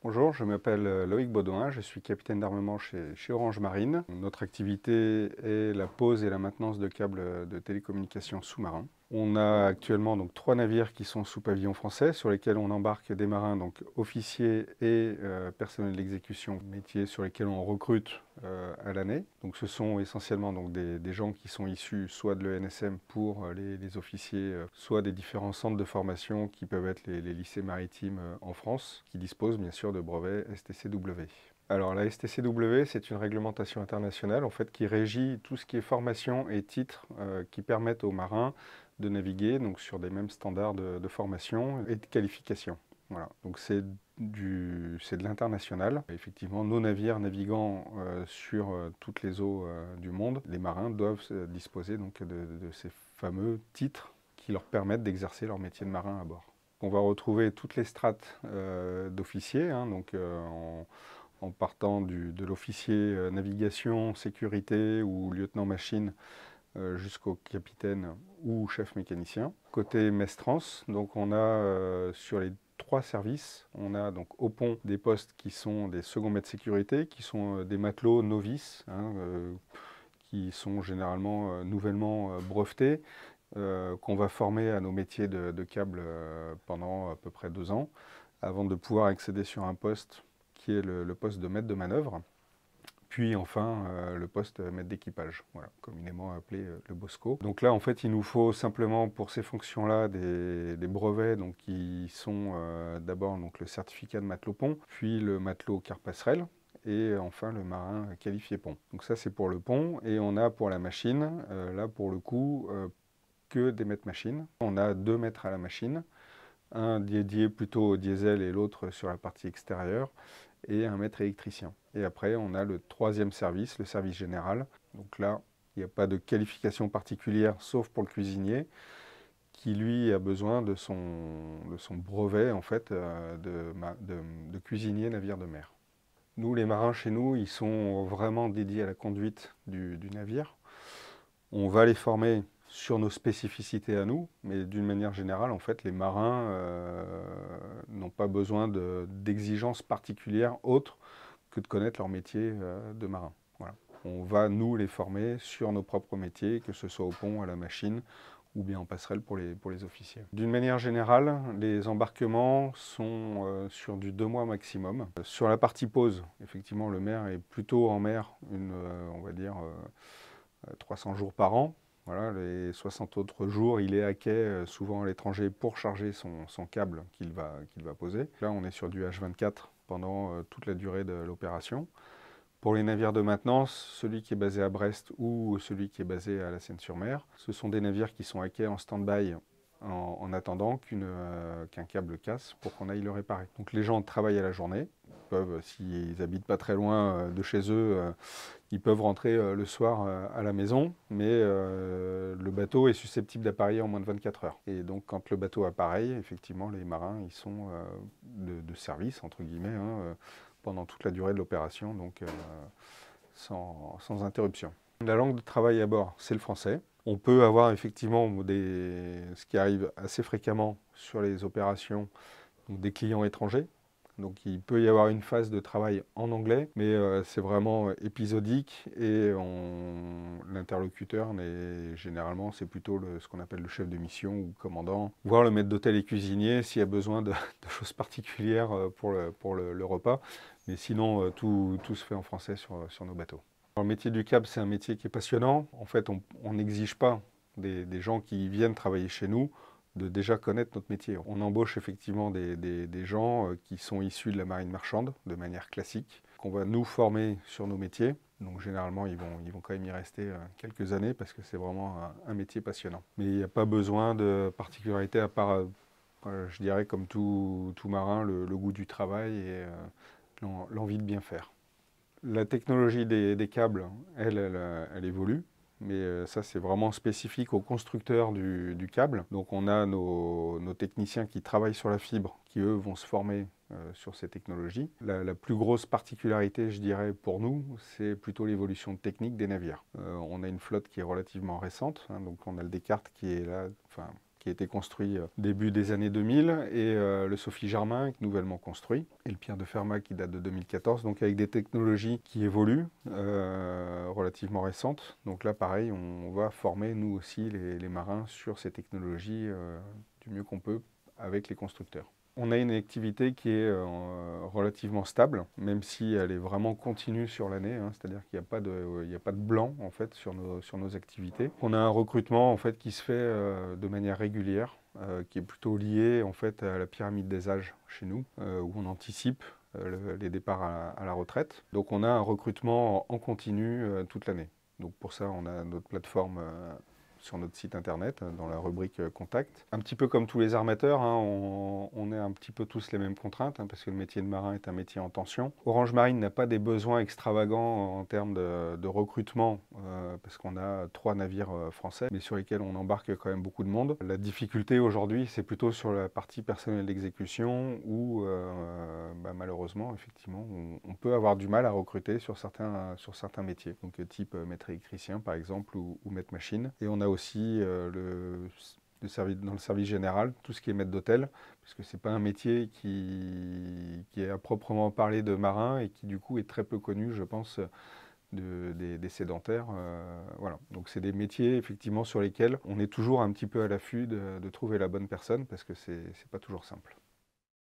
Bonjour, je m'appelle Loïc Baudouin, je suis capitaine d'armement chez Orange Marine. Notre activité est la pose et la maintenance de câbles de télécommunications sous-marins. On a actuellement donc 3 navires qui sont sous pavillon français sur lesquels on embarque des marins, donc officiers et personnels d'exécution, métiers sur lesquels on recrute à l'année. Donc ce sont essentiellement donc des gens qui sont issus soit de l'ENSM pour les officiers, soit des différents centres de formation qui peuvent être les lycées maritimes en France, qui disposent bien sûr de brevets STCW. Alors la STCW, c'est une réglementation internationale en fait, qui régit tout ce qui est formation et titres qui permettent aux marins de naviguer donc, sur des mêmes standards de formation et de qualification. Voilà. Donc c'est de l'international. Effectivement, nos navires naviguant sur toutes les eaux du monde, les marins doivent disposer donc, de ces fameux titres qui leur permettent d'exercer leur métier de marin à bord. On va retrouver toutes les strates d'officiers, hein, donc en partant de l'officier navigation, sécurité ou lieutenant machine jusqu'au capitaine ou chef mécanicien. Côté Mestrans, donc on a sur les 3 services, on a donc au pont des postes qui sont des seconds mètres de sécurité, qui sont des matelots novices, hein, qui sont généralement nouvellement brevetés, qu'on va former à nos métiers de câble pendant à peu près 2 ans, avant de pouvoir accéder sur un poste qui est le poste de maître de manœuvre. Puis enfin, le poste maître d'équipage, voilà, communément appelé le BOSCO. Donc là, en fait, il nous faut simplement pour ces fonctions-là des brevets donc, qui sont d'abord le certificat de matelot pont, puis le matelot car passerelle, et enfin le marin qualifié pont. Donc ça, c'est pour le pont, et on a pour la machine, là pour le coup, que des maîtres machines. On a 2 maîtres à la machine, un dédié plutôt au diesel et l'autre sur la partie extérieure, et un maître électricien. Et après, on a le 3e service, le service général. Donc là, il n'y a pas de qualification particulière, sauf pour le cuisinier, qui lui a besoin de son brevet en fait, de cuisinier navire de mer. Nous, les marins chez nous, ils sont vraiment dédiés à la conduite du navire. On va les former sur nos spécificités à nous, mais d'une manière générale, en fait, les marins n'ont pas besoin d'exigences particulières autres que de connaître leur métier de marin. Voilà. On va, nous, les former sur nos propres métiers, que ce soit au pont, à la machine, ou bien en passerelle pour les officiers. D'une manière générale, les embarquements sont sur du 2 mois maximum. Sur la partie pause, effectivement, le maire est plutôt en mer, on va dire, 300 jours par an. Voilà, les 60 autres jours, il est à quai, souvent à l'étranger, pour charger son câble qu'il va poser. Là, on est sur du H24 pendant toute la durée de l'opération. Pour les navires de maintenance, celui qui est basé à Brest ou celui qui est basé à la Seine-sur-Mer, ce sont des navires qui sont à quai en stand-by en attendant qu'un câble casse pour qu'on aille le réparer. Donc les gens travaillent à la journée, s'ils n'habitent pas très loin de chez eux, ils peuvent rentrer le soir à la maison, mais le bateau est susceptible d'appareiller en moins de 24 heures. Et donc quand le bateau appareille, effectivement, les marins ils sont de service, entre guillemets, hein, pendant toute la durée de l'opération, donc sans interruption. La langue de travail à bord, c'est le français. On peut avoir effectivement ce qui arrive assez fréquemment sur les opérations, donc des clients étrangers. Donc il peut y avoir une phase de travail en anglais, mais c'est vraiment épisodique et l'interlocuteur, généralement, c'est plutôt ce qu'on appelle le chef de mission ou commandant, voire le maître d'hôtel et cuisinier s'il y a besoin de choses particulières pour le repas. Mais sinon, tout se fait en français sur nos bateaux. Alors, le métier du câble, c'est un métier qui est passionnant. En fait, on n'exige pas des gens qui viennent travailler chez nous de déjà connaître notre métier. On embauche effectivement des gens qui sont issus de la marine marchande de manière classique, qu'on va nous former sur nos métiers. Donc généralement, ils vont quand même y rester quelques années parce que c'est vraiment un métier passionnant. Mais il n'y a pas besoin de particularité à part, je dirais comme tout marin, le goût du travail et l'envie de bien faire. La technologie des câbles, elle évolue. Mais ça, c'est vraiment spécifique aux constructeurs du câble. Donc on a nos techniciens qui travaillent sur la fibre, qui eux vont se former sur ces technologies. La plus grosse particularité, je dirais, pour nous, c'est plutôt l'évolution technique des navires. On a une flotte qui est relativement récente, hein, donc on a le Descartes qui est là, enfin, qui a été construit début des années 2000, et le Sophie Germain, nouvellement construit, et le Pierre de Fermat qui date de 2014, donc avec des technologies qui évoluent, relativement récentes. Donc là, pareil, on va former, nous aussi, les marins sur ces technologies du mieux qu'on peut avec les constructeurs. On a une activité qui est relativement stable, même si elle est vraiment continue sur l'année, hein, c'est-à-dire qu'il n'y a pas de blanc en fait, sur nos activités. On a un recrutement en fait, qui se fait de manière régulière, qui est plutôt lié en fait, à la pyramide des âges chez nous, où on anticipe les départs à la retraite. Donc on a un recrutement en continu toute l'année. Donc pour ça, on a notre plateforme sur notre site internet, dans la rubrique Contact. Un petit peu comme tous les armateurs, hein, on a un petit peu tous les mêmes contraintes, hein, parce que le métier de marin est un métier en tension. Orange Marine n'a pas des besoins extravagants en termes de recrutement, parce qu'on a 3 navires français, mais sur lesquels on embarque quand même beaucoup de monde. La difficulté aujourd'hui, c'est plutôt sur la partie personnelle d'exécution, où malheureusement, effectivement, on peut avoir du mal à recruter sur certains métiers, donc type maître électricien par exemple, ou maître machine. Et on a aussi dans le service général, tout ce qui est maître d'hôtel, parce que ce n'est pas un métier qui est à proprement parler de marin et qui du coup est très peu connu, je pense, des sédentaires. Voilà. Donc c'est des métiers effectivement sur lesquels on est toujours un petit peu à l'affût de trouver la bonne personne, parce que c'est pas toujours simple.